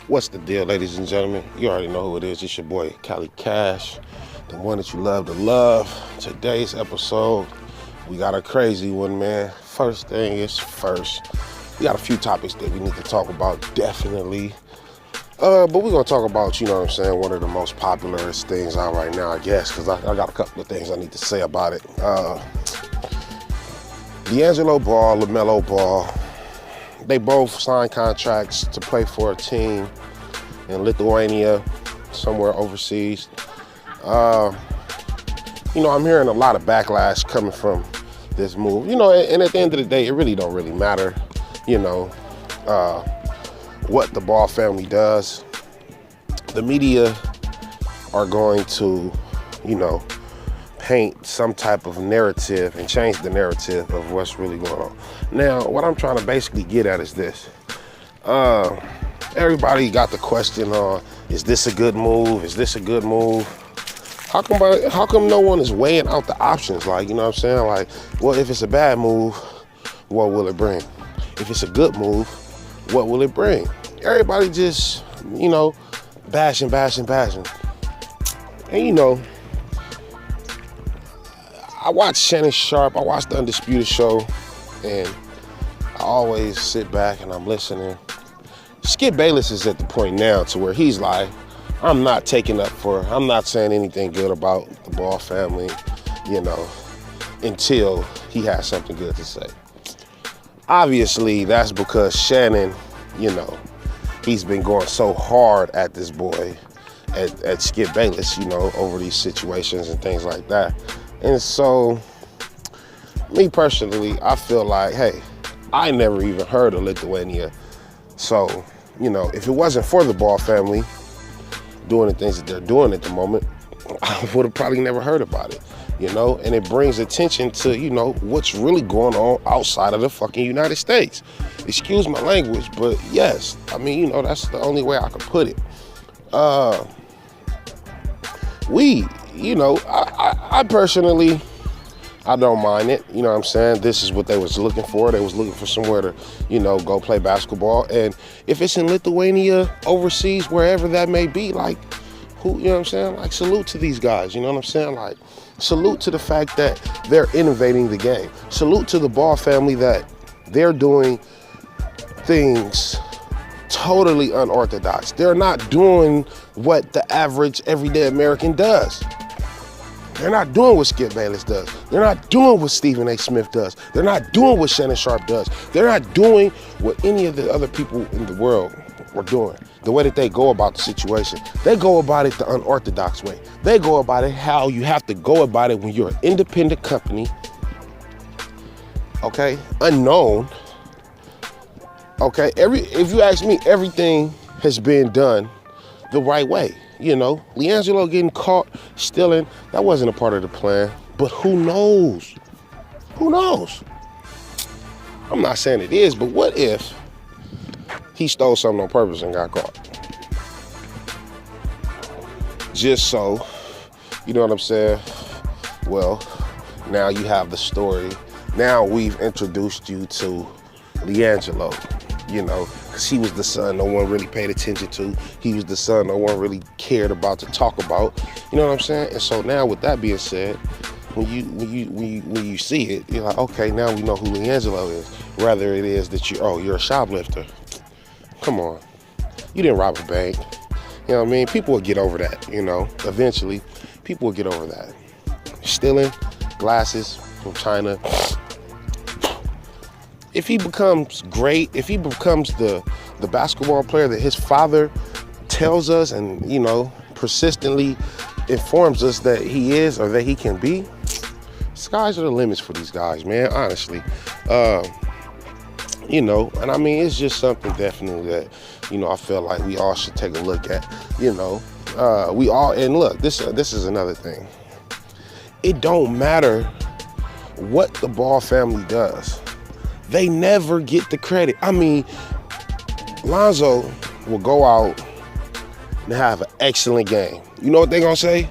What's the deal, ladies and gentlemen? You already know who it is. It's your boy, Cali Cash, the one that you love to love. Today's episode, we got a crazy one, man. First thing is first. We got a few topics that we need to talk about, definitely. But we're going to talk about, you know what I'm saying, one of the most popular things out right now, I guess, because I got a couple of things I need to say about it. D'Angelo Ball, LaMelo Ball, they both signed contracts to play for a team in Lithuania, somewhere overseas. I'm hearing a lot of backlash coming from this move. And at the end of the day, it really don't really matter, what the Ball family does. The media are going to, paint some type of narrative and change the narrative of what's really going on. Now, what I'm trying to basically get at is this. Everybody got the question on, is this a good move? Is this a good move? How come no one is weighing out the options? Like, you know what I'm saying? Like, well, if it's a bad move, what will it bring? If it's a good move, what will it bring? Everybody just, bashing. And, I watch Shannon Sharpe, I watch the Undisputed Show, and I always sit back and I'm listening. Skip Bayless is at the point now to where he's like, I'm not saying anything good about the Ball family, until he has something good to say. Obviously, that's because Shannon, he's been going so hard at this boy, at Skip Bayless, over these situations and things like that. And so, me personally, I feel like, hey, I never even heard of Lithuania. So, if it wasn't for the Ball family doing the things that they're doing at the moment, I would have probably never heard about it, And it brings attention to, what's really going on outside of the fucking United States. Excuse my language, but yes, that's the only way I could put it. I personally, I don't mind it. You know what I'm saying? This is what they was looking for. They was looking for somewhere to, go play basketball. And if it's in Lithuania, overseas, wherever that may be, like, Like, salute to these guys, you know what I'm saying? Like, salute to the fact that they're innovating the game. Salute to the Ball family that they're doing things totally unorthodox. They're not doing what the average everyday American does. They're not doing what Skip Bayless does. They're not doing what Stephen A. Smith does. They're not doing what Shannon Sharpe does. They're not doing what any of the other people in the world are doing. The way that they go about the situation. They go about it the unorthodox way. They go about it how you have to go about it when you're an independent company, okay, unknown. Okay, if you ask me, everything has been done the right way. LiAngelo getting caught stealing, that wasn't a part of the plan. But who knows? Who knows? I'm not saying it is, but what if he stole something on purpose and got caught? Just so, you know what I'm saying? Well, now you have the story. Now we've introduced you to LiAngelo. Because he was the son no one really paid attention to. He was the son no one really cared about to talk about. You know what I'm saying? And so now, with that being said, when you see it, you're like, okay, now we know who LiAngelo is. Rather it is that you're a shoplifter. Come on, you didn't rob a bank. You know what I mean? People will get over that. Eventually, people will get over that. Stealing glasses from China. If he becomes great, if he becomes the basketball player that his father tells us and, persistently informs us that he is or that he can be, skies are the limits for these guys, man, honestly. And it's just something definitely that, I feel like we all should take a look at, and look, this is another thing. It don't matter what the Ball family does. They never get the credit. Lonzo will go out and have an excellent game. You know what they're going to say?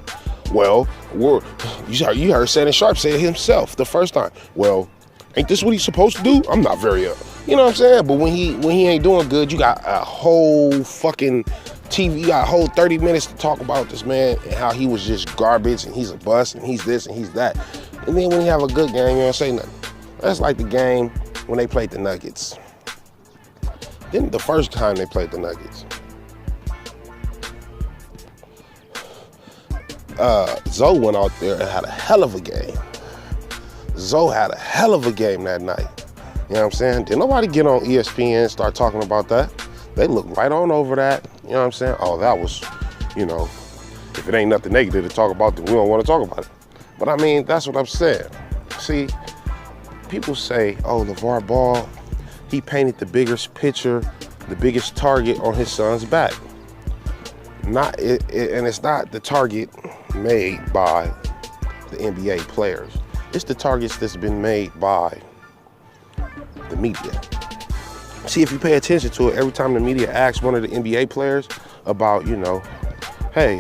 Well, you heard Shannon Sharpe say it himself the first time. Well, ain't this what he's supposed to do? I'm not very You know what I'm saying? But when he ain't doing good, you got a whole fucking TV, you got a whole 30 minutes to talk about this man and how he was just garbage and he's a bust and he's this and he's that. And then when he have a good game, you don't say nothing. That's like the game when they played the Nuggets. Then the first time they played the Nuggets. Zoe went out there and had a hell of a game. Zoe had a hell of a game that night. You know what I'm saying? Did nobody get on ESPN and start talking about that? They looked right on over that. You know what I'm saying? Oh, that was, you know, if it ain't nothing negative to talk about, then we don't want to talk about it. But I mean, that's what I'm saying. See, people say, oh, LeVar Ball, he painted the biggest picture, the biggest target on his son's back. And it's not the target made by the NBA players. It's the targets that's been made by the media. See, if you pay attention to it, every time the media asks one of the NBA players about, you know, hey,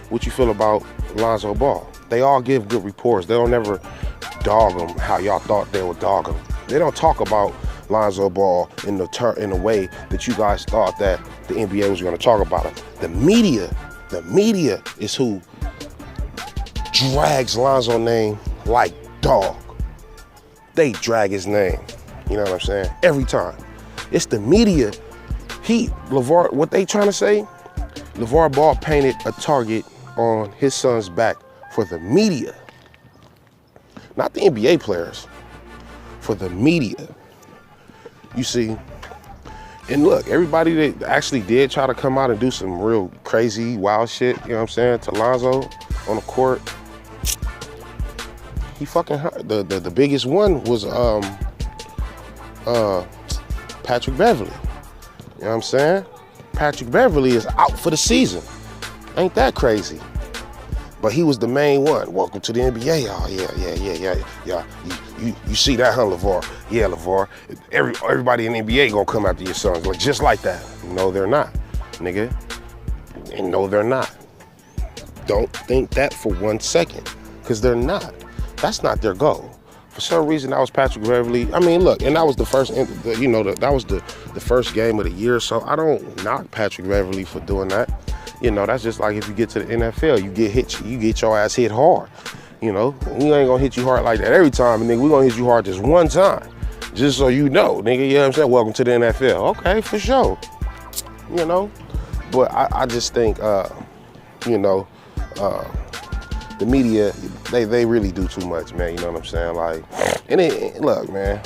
what you feel about Lonzo Ball? They all give good reports. They don't ever dog him how y'all thought they would dog him. They don't talk about Lonzo Ball in the way that you guys thought that the NBA was going to talk about him. The media is who drags Lonzo's name like dog. They drag his name. You know what I'm saying? Every time. It's the media. LeVar, what they trying to say? LeVar Ball painted a target on his son's back for the media. Not the NBA players. For the media. You see? And look, everybody that actually did try to come out and do some real crazy, wild shit, you know what I'm saying, to Lonzo on the court, he fucking hurt. The biggest one was Patrick Beverly. You know what I'm saying? Patrick Beverly is out for the season. Ain't that crazy? But he was the main one. Welcome to the NBA. Oh, yeah. You see that, huh, LeVar? Yeah, LeVar. Everybody in the NBA gonna come after your sons, like just like that. No, they're not, nigga. And no, they're not. Don't think that for 1 second, because they're not. That's not their goal. For some reason, that was Patrick Beverly. I mean, look, and that was the first, that was the first game of the year. So I don't knock Patrick Beverly for doing that. You know, that's just like if you get to the NFL, you get your ass hit hard. You know, we ain't gonna hit you hard like that every time, nigga. We gonna hit you hard just one time, just so you know, nigga. You know what I'm saying? Welcome to the NFL. Okay, for sure. You know, but I just think, you know, the media, they really do too much, man. You know what I'm saying? Like, and look, man,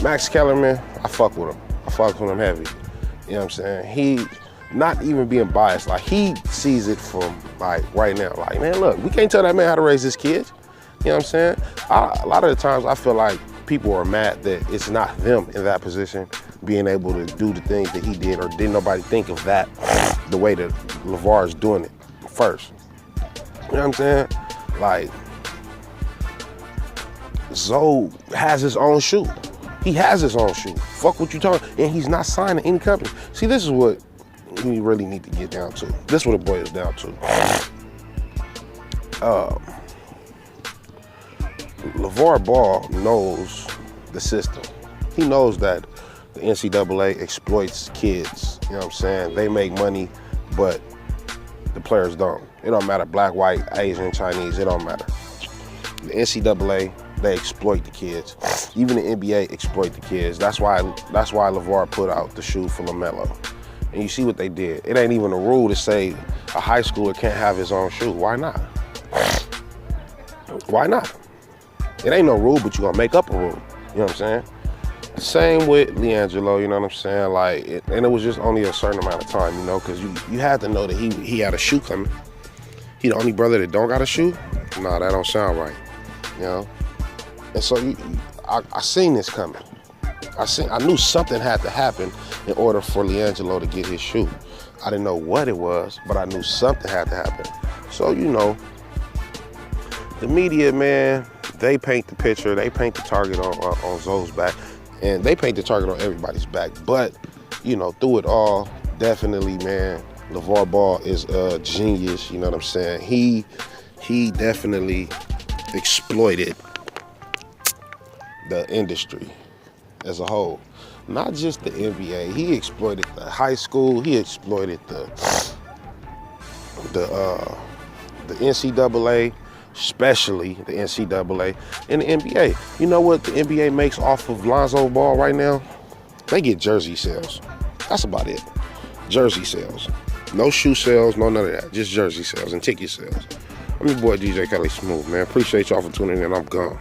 Max Kellerman, I fuck with him. I fuck with him heavy. You know what I'm saying? He, not even being biased, like he sees it from like right now. Like, man, look, we can't tell that man how to raise his kids. You know what I'm saying? A lot of the times I feel like people are mad that it's not them in that position being able to do the things that he did, or didn't nobody think of that the way that LeVar is doing it first. You know what I'm saying? Like, Zoe has his own shoe. He has his own shoe. Fuck what you talking, and he's not signing any company. See, this is what we really need to get down to. This is what it boils down to. LeVar Ball knows the system. He knows that the NCAA exploits kids. You know what I'm saying? They make money, but the players don't. It don't matter, black, white, Asian, Chinese, it don't matter. The NCAA, they exploit the kids. Even the NBA exploit the kids. That's why LeVar put out the shoe for LaMelo. And you see what they did. It ain't even a rule to say a high schooler can't have his own shoe. Why not? Why not? It ain't no rule, but you gonna make up a rule. You know what I'm saying? Same with LiAngelo, you know what I'm saying? Like, and it was just only a certain amount of time, you know, because you had to know that he had a shoe coming. He the only brother that don't got a shoe? Nah, that don't sound right, you know? And so I seen this coming. I knew something had to happen in order for LiAngelo to get his shoe. I didn't know what it was, but I knew something had to happen. So, you know, the media, man, they paint the picture, they paint the target on Zoe's back, and they paint the target on everybody's back. But, you know, through it all, definitely, man, LeVar Ball is a genius, you know what I'm saying? He definitely exploited the industry. as a whole. Not just the NBA. He exploited the high school. He exploited the NCAA, especially the NCAA and the NBA. You know what the NBA makes off of Lonzo Ball right now? They get jersey sales. That's about it. Jersey sales. No shoe sales, no none of that. Just jersey sales and ticket sales. I'm your boy DJ Kelly Smooth, man. Appreciate y'all for tuning in. I'm gone.